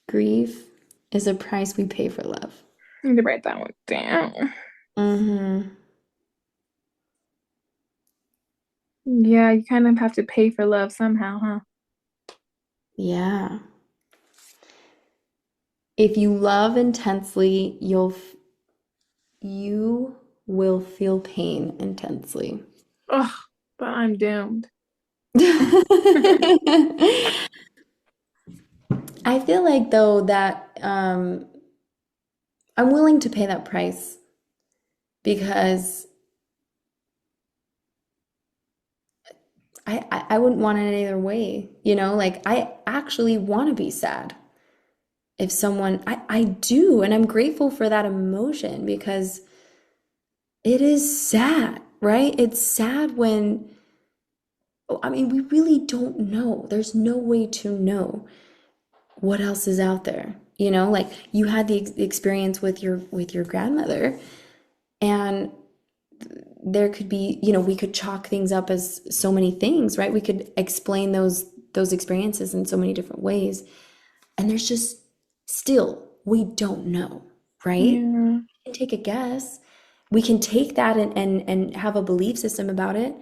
Grief is a price we pay for love. need to write that one down. Mm-hmm. Yeah, you kind of have to pay for love somehow, huh? Yeah. If you love intensely, you will feel pain intensely. Ugh, but I'm doomed. I feel like though that I'm willing to pay that price because I wouldn't want it any other way. You know, like I actually want to be sad. If someone, I do, and I'm grateful for that emotion because it is sad, right? It's sad when, I mean, we really don't know. There's no way to know what else is out there. You know, like you had the experience with your grandmother, and there could be, you know, we could chalk things up as so many things, right? We could explain those experiences in so many different ways. And there's just still, we don't know, right? Yeah, We can take a guess. We can take that and have a belief system about it,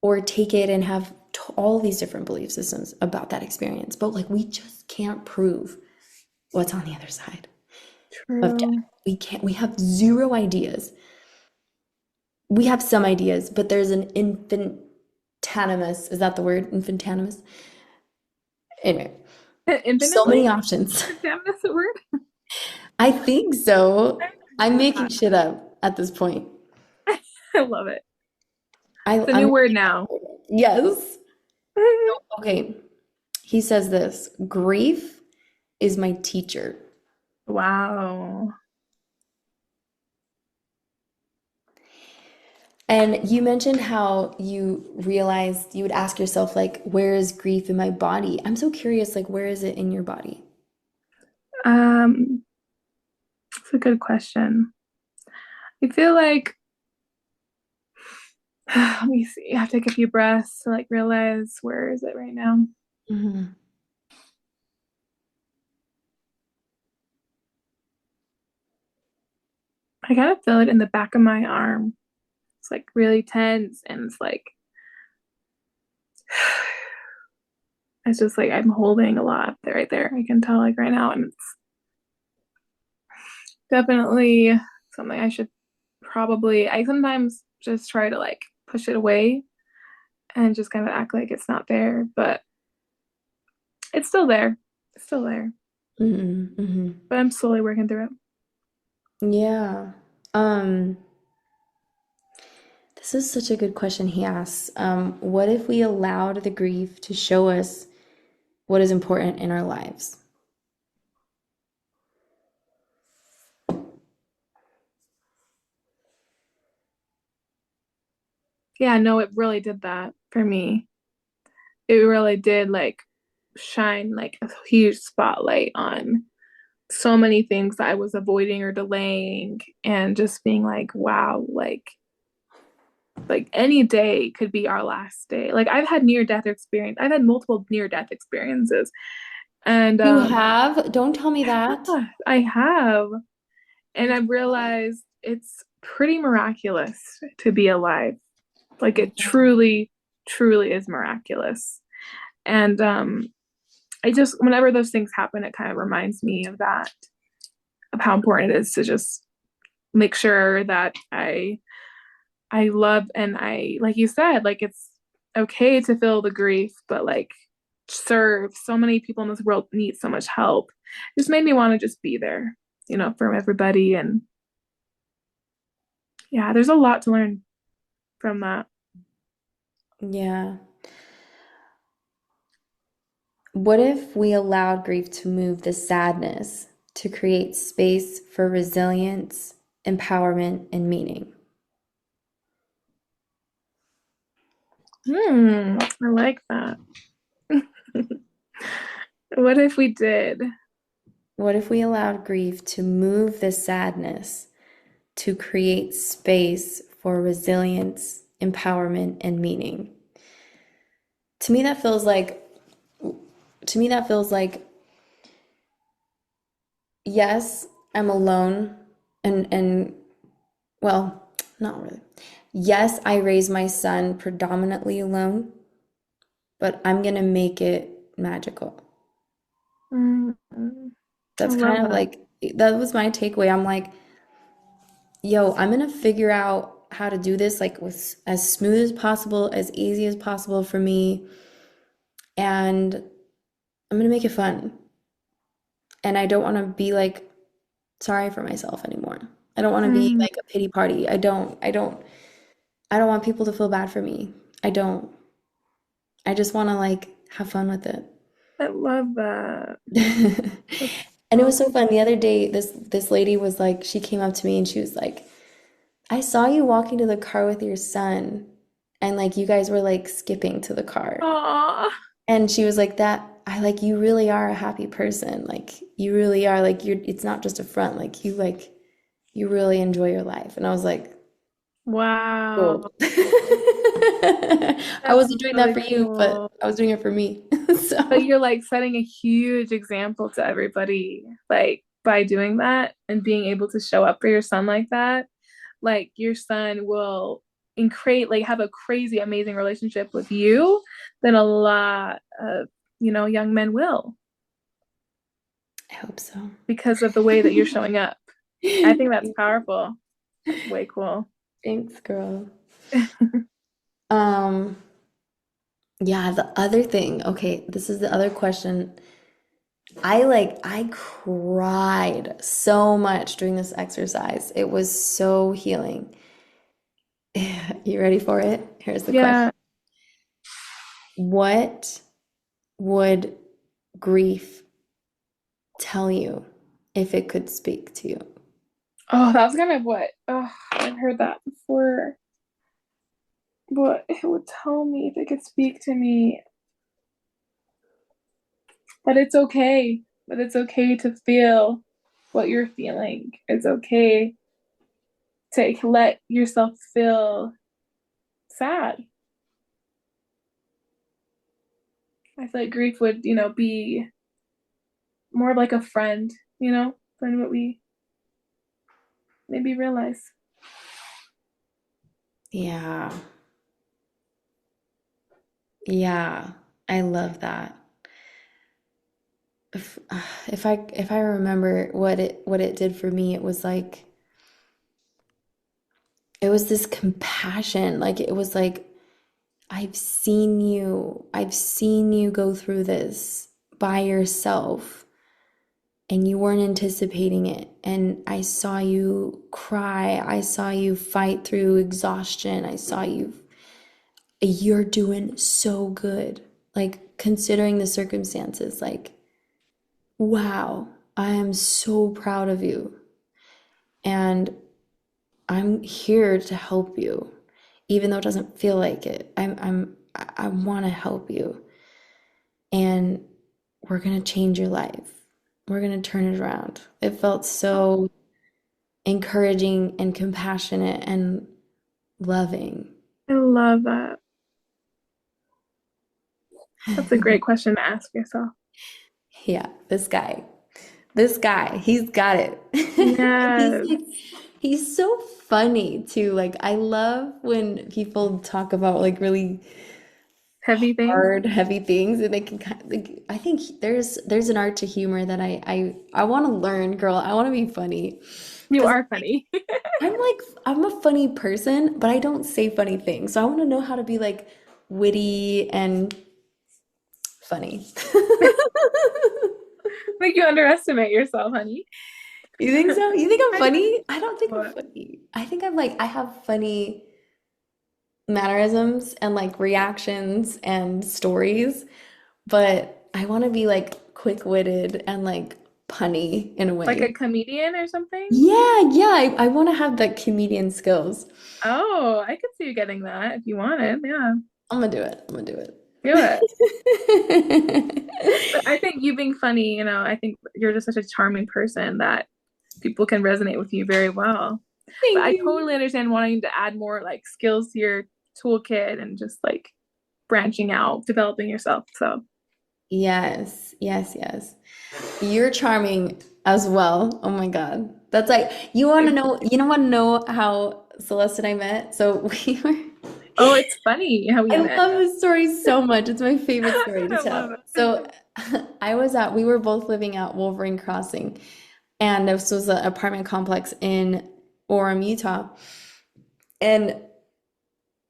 or take it and have all these different belief systems about that experience. But like, we just can't prove what's on the other side of death. true. We can't, we have zero ideas. We have some ideas, but there's an infinitanimus, is that the word? Infinitanimus? Anyway, so Infinitely? many options. Damn, that's a word. I think so. I I'm love making that. shit up at this point. I love it. It's a I'm new word now. yes. Okay. He says this, grief is my teacher. Wow. And you mentioned how you realized you would ask yourself, like, where is grief in my body? I'm so curious, like, where is it in your body? Um, it's a good question. I feel like let me see. I have to take a few breaths to like realize where is it right now. Hmm. I kind of feel it in the back of my arm. It's like really tense and it's like it's just like I'm holding a lot right there. I can tell like right now and it's definitely something I should probably I sometimes just try to like push it away and just kind of act like it's not there, but it's still there. It's still there. Hmm. Hmm. But I'm slowly working through it. Yeah. Um, this is such a good question he asks. What if we allowed the grief to show us what is important in our lives? Yeah, no, it really did that for me. It really did like shine like a huge spotlight on so many things that I was avoiding or delaying and just being like, wow, like any day could be our last day. Like I've had near death experience. I've had multiple near death experiences. And You have? Don't tell me that. yeah, I have. And I've realized it's pretty miraculous to be alive. Like it truly, truly is miraculous. And I just whenever those things happen, it kind of reminds me of that, of how important it is to just make sure that I love and I like you said, like it's okay to feel the grief, but like serve so many people in this world need so much help. It just made me want to just be there, for everybody. And yeah, there's a lot to learn from that. Yeah. What if we allowed grief to move the sadness to create space for resilience, empowerment, and meaning? I like that. What if we did? What if we allowed grief to move the sadness to create space for resilience, empowerment, and meaning? To me, that feels like, to me, that feels like, yes, I'm alone and well, not really. Yes, I raised my son predominantly alone, but I'm gonna make it magical. Mm, I That's love kind of that. like, that was my takeaway. I'm like, yo, I'm gonna figure out how to do this like with as smooth as possible, as easy as possible for me, and I'm gonna make it fun. And I don't want to be like sorry for myself anymore. I don't want to be Mm, like a pity party. I don't want people to feel bad for me. I don't. I just want to like have fun with it. I love that. That's And it so was so fun. The other day, this lady was like, she came up to me and she was like, I saw you walking to the car with your son, and like you guys were like skipping to the car. Aw. And she was like, that I like you really are a happy person. Like you really are like you're it's not just a front. Like you really enjoy your life. And I was like, Wow. cool. I That's wasn't doing that really for you, but cool. I was doing it for me. But So you're like setting a huge example to everybody, like by doing that and being able to show up for your son like that. Like your son will create like have a crazy amazing relationship with you than a lot of young men will I hope so. because of the way that you're showing up. I think that's powerful. That's way cool. Thanks, girl. Um, yeah, the other thing, okay, this is the other question. I cried so much doing this exercise. It was so healing. You ready for it? Here's the question. Yeah. What would grief tell you if it could speak to you? Oh, that was kind of what. Oh, I've heard that before. But it would tell me if it could speak to me that it's okay. That it's okay to feel what you're feeling. It's okay to let yourself feel sad. I feel like grief would, be more like a friend, than what we maybe realize. Yeah. Yeah. I love that. If, if I remember what it did for me, it was like it was this compassion. Like it was like, I've seen you go through this by yourself and you weren't anticipating it. And I saw you cry. I saw you fight through exhaustion. You're doing so good. Like, considering the circumstances, like, wow, I am so proud of you. And I'm here to help you, even though it doesn't feel like it. I want to help you. And we're going to change your life. We're going to turn it around. It felt Oh, so encouraging and compassionate and loving. I love that. That's a great question to ask yourself. Yeah, this guy, he's got it. And Yes. he's so funny too. Like, I love when people talk about like really Heavy things. hard, heavy things, and they can kind of, like, I think there's an art to humor that I want to learn, girl. I want to be funny You because are funny. I'm a funny person, but I don't say funny things. So I want to know how to be like witty and funny. Like you underestimate yourself, honey. You think so? You think I'm I do. funny? I don't think I'm What? funny. I think I'm like, I have funny mannerisms and like reactions and stories, but I want to be like quick-witted and like punny in a Like a way. comedian or something? Yeah, yeah, I want to have that comedian skills. Oh, I could see you getting that if you wanted. Yeah, I'm gonna do it. I'm gonna do do it. it. But I think you being funny, I think you're just such a charming person that people can resonate with you very well. But Thank I you. totally understand wanting to add more like skills to your toolkit and just like branching out, developing yourself. So Yes, yes, yes. You're charming as well. Oh my God. That's like, you don't want to know how Celeste and I met? So we were, oh, it's funny how we I met. love this story so much. It's my favorite story to I love tell. it. So we were both living out Wolverine Crossing, and this was an apartment complex in Orem, Utah. And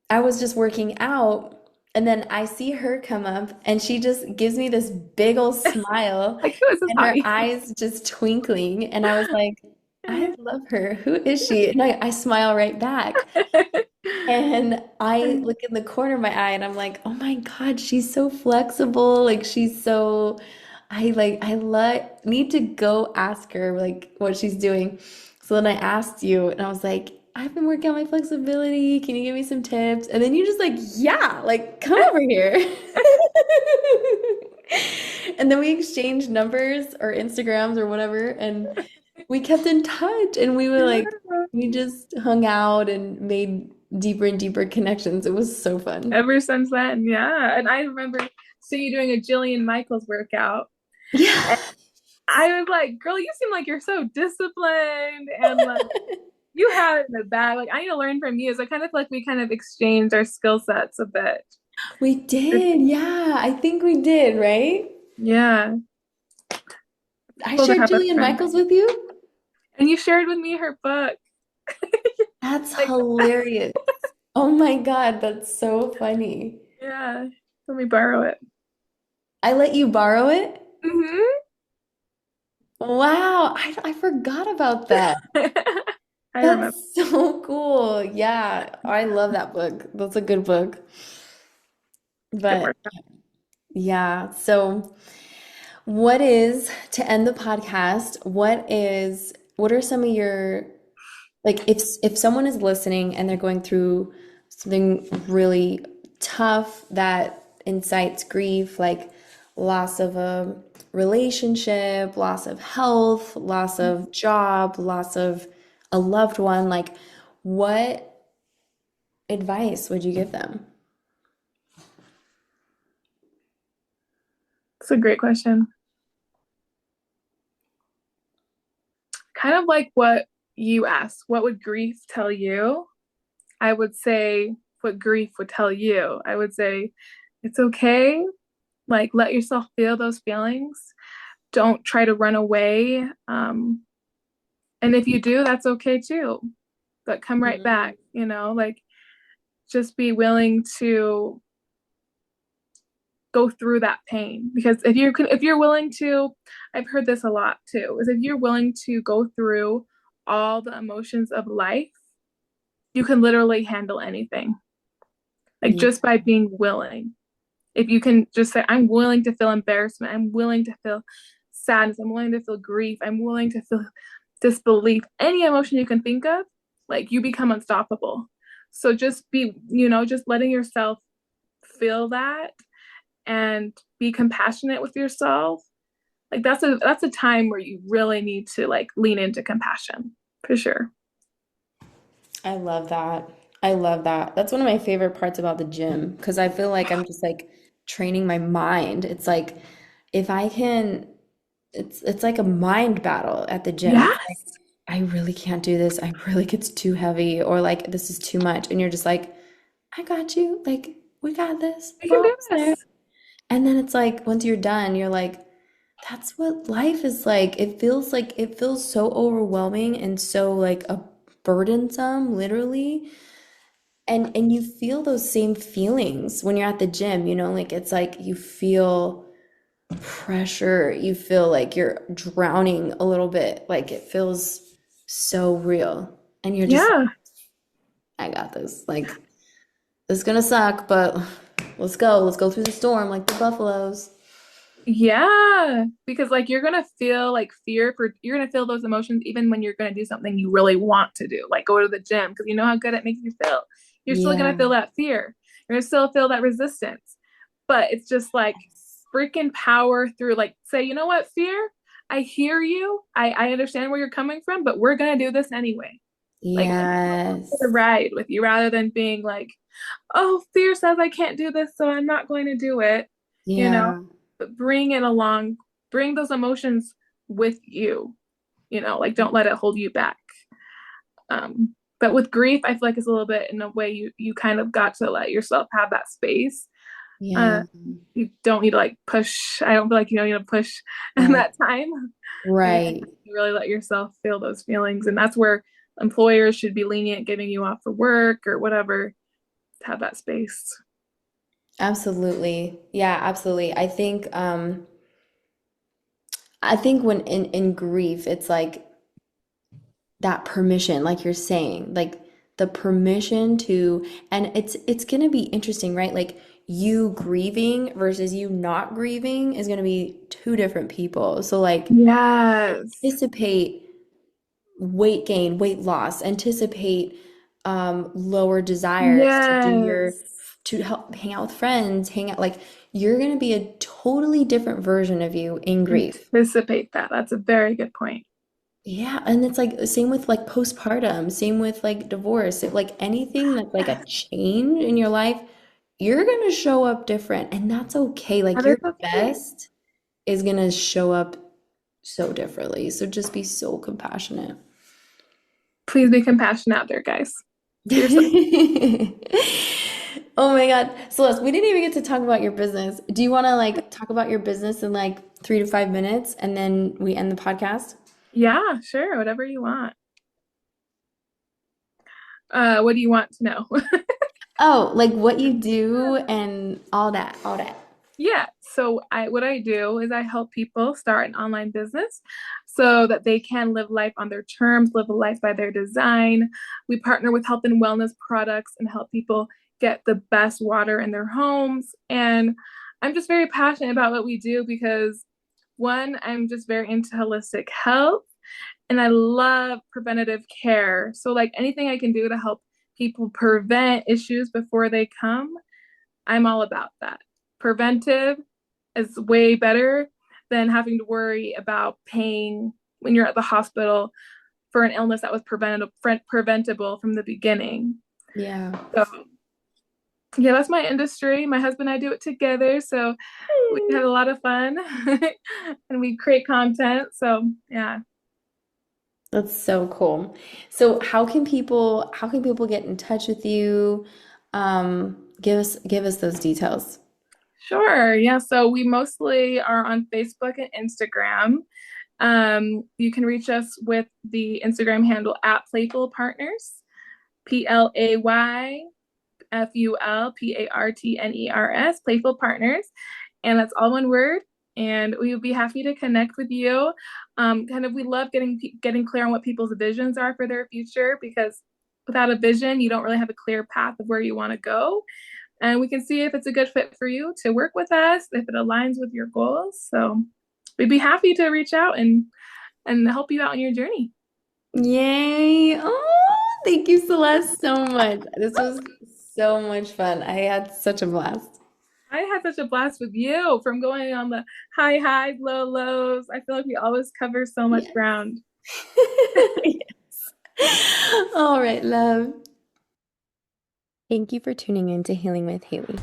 I was just working out, and then I see her come up, and she just gives me this big old smile, Like who is this and her hobby? eyes just twinkling. And I was like, I love her. Who is she? And I smile right back. And I look in the corner of my eye, and I'm like, oh my God, she's so flexible. Like, she's so, need to go ask her like what she's doing. So then I asked you, and I was like, I've been working on my flexibility. Can you give me some tips? And then you just like, yeah, like come over here. And then we exchanged numbers or Instagrams or whatever, and we kept in touch, and we were like, we just hung out and made deeper and deeper connections. It was so fun. Ever since then, yeah. And I remember seeing you doing a Jillian Michaels workout. Yeah. And I was like, girl, you seem like you're so disciplined and like you have it in the bag. Like I need to learn from you. So I kind of feel like we kind of exchanged our skill sets a bit. We did. Yeah, I think we did, right? Yeah. I Cool to shared have a Jillian friend. Michaels with you. And you shared with me her book. That's Like, hilarious. Oh my God, that's so funny. yeah. Let me borrow it. I let you borrow it? Hmm. Wow, I forgot about that. I remember. That's so cool. Yeah, I love that book. That's a good book. Good But work. yeah, so what is, to end the podcast, what are some of your, like, if someone is listening and they're going through something really tough that incites grief, like loss of a relationship, loss of health, loss of job, loss of a loved one, like, what advice would you give them? It's a great question. Kind of like what you asked. What would grief tell you? I would say what grief would tell you. I would say it's okay. Like, let yourself feel those feelings. Don't try to run away. And if you do, that's okay too. but come right Mm. back, like just be willing to go through that pain. Because if you're willing to, I've heard this a lot too, is if you're willing to go through all the emotions of life, you can literally handle anything. Like Yeah. just by being willing. If you can just say, I'm willing to feel embarrassment, I'm willing to feel sadness, I'm willing to feel grief, I'm willing to feel disbelief, any emotion you can think of, like you become unstoppable. So just be, just letting yourself feel that and be compassionate with yourself. Like that's a time where you really need to like lean into compassion for sure. I love that. I love that. That's one of my favorite parts about the gym because I feel like I'm just like training my mind. It's like if I can, it's like a mind battle at the gym. It's like Yes, I really can't do this. I really it's too heavy or like this is too much. And you're just like, I got you. Like we got this. we We're can do almost there. this. And then it's like once you're done, you're like, that's what life is like. It feels so overwhelming and so like a burdensome, literally. And you feel those same feelings when you're at the gym, like it's like you feel pressure, you feel like you're drowning a little bit, like it feels so real. And you're just Yeah. like, I got this. Like this is gonna suck, but let's go. Let's go through the storm like the buffaloes. Yeah, because like you're gonna feel like you're gonna feel those emotions even when you're gonna do something you really want to do, like go to the gym because you know how good it makes you feel. You're still gonna Yeah. feel that fear. You're gonna still feel that resistance. But it's just like freaking power through like say, you know what, fear? I hear you. I understand where you're coming from, but we're gonna do this anyway. Like for the Yes. ride with you rather than being like, oh, fear says I can't do this, so I'm not going to do it, you know, Yeah. but bring it along, bring those emotions with you, like don't let it hold you back. But with grief, I feel like it's a little bit in a way you kind of got to let yourself have that space. Uh, Yeah. you don't need to like push. I don't feel like you need to push in Right. that time. And Right. you really let yourself feel those feelings, and that's where employers should be lenient, giving you off for work or whatever to have that space. Absolutely. Yeah, absolutely. I think when in grief, it's like that permission, like you're saying, like the permission to, and it's gonna be interesting, right? Like you grieving versus you not grieving is gonna be two different people. So like Yes. anticipate weight gain, weight loss, anticipate lower desires to do your Yes. to help hang out with friends, hang out like you're gonna be a totally different version of you in grief. Anticipate that. That's a very good point. Yeah, and it's like same with like postpartum, same with like divorce, like anything that's like a Yes. change in your life, you're gonna show up different, and that's okay. Like That is your okay. best is gonna show up so differently. So just be so compassionate. Please be compassionate out there, guys. To yourself. Oh my God. Celeste, we didn't even get to talk about your business. Do you want to like talk about your business in like 3 to 5 minutes and then we end the podcast? Yeah, sure. Whatever you want. What do you want to know? Oh, like what you do and all that, all that. Yeah. So what I do is I help people start an online business so that they can live life on their terms, live a life by their design. We partner with health and wellness products and help people get the best water in their homes. And I'm just very passionate about what we do because one, I'm just very into holistic health and I love preventative care. So like anything I can do to help people prevent issues before they come, I'm all about that. Preventive is way better than having to worry about paying when you're at the hospital for an illness that was preventable from the beginning. Yeah. So, yeah, that's my industry. My husband and I do it together. So, we have a lot of fun and we create content. So, yeah. That's so cool. So how can people get in touch with you? Give us those details. Sure. Yeah. So, we mostly are on Facebook and Instagram. You can reach us with the Instagram handle at Playful Partners. PlayFulPartners, Playful Partners. And that's all one word. And we would be happy to connect with you. We love getting clear on what people's visions are for their future, because without a vision, you don't really have a clear path of where you want to go. And we can see if it's a good fit for you to work with us, if it aligns with your goals. So we'd be happy to reach out and help you out on your journey. Yay. Oh, thank you, Celeste, so much. This was so much fun. I had such a blast. I had such a blast with you, from going on the high highs, low lows. I feel like we always cover so much Yes. ground. Yes. All right, love. Thank you for tuning in to Healing with Haley.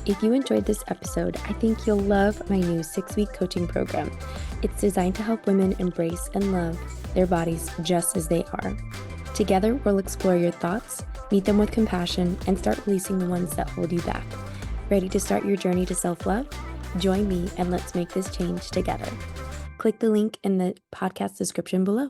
If you enjoyed this episode, I think you'll love my new 6-week coaching program. It's designed to help women embrace and love their bodies just as they are. Together, we'll explore your thoughts, meet them with compassion, and start releasing the ones that hold you back. Ready to start your journey to self-love? Join me and let's make this change together. Click the link in the podcast description below.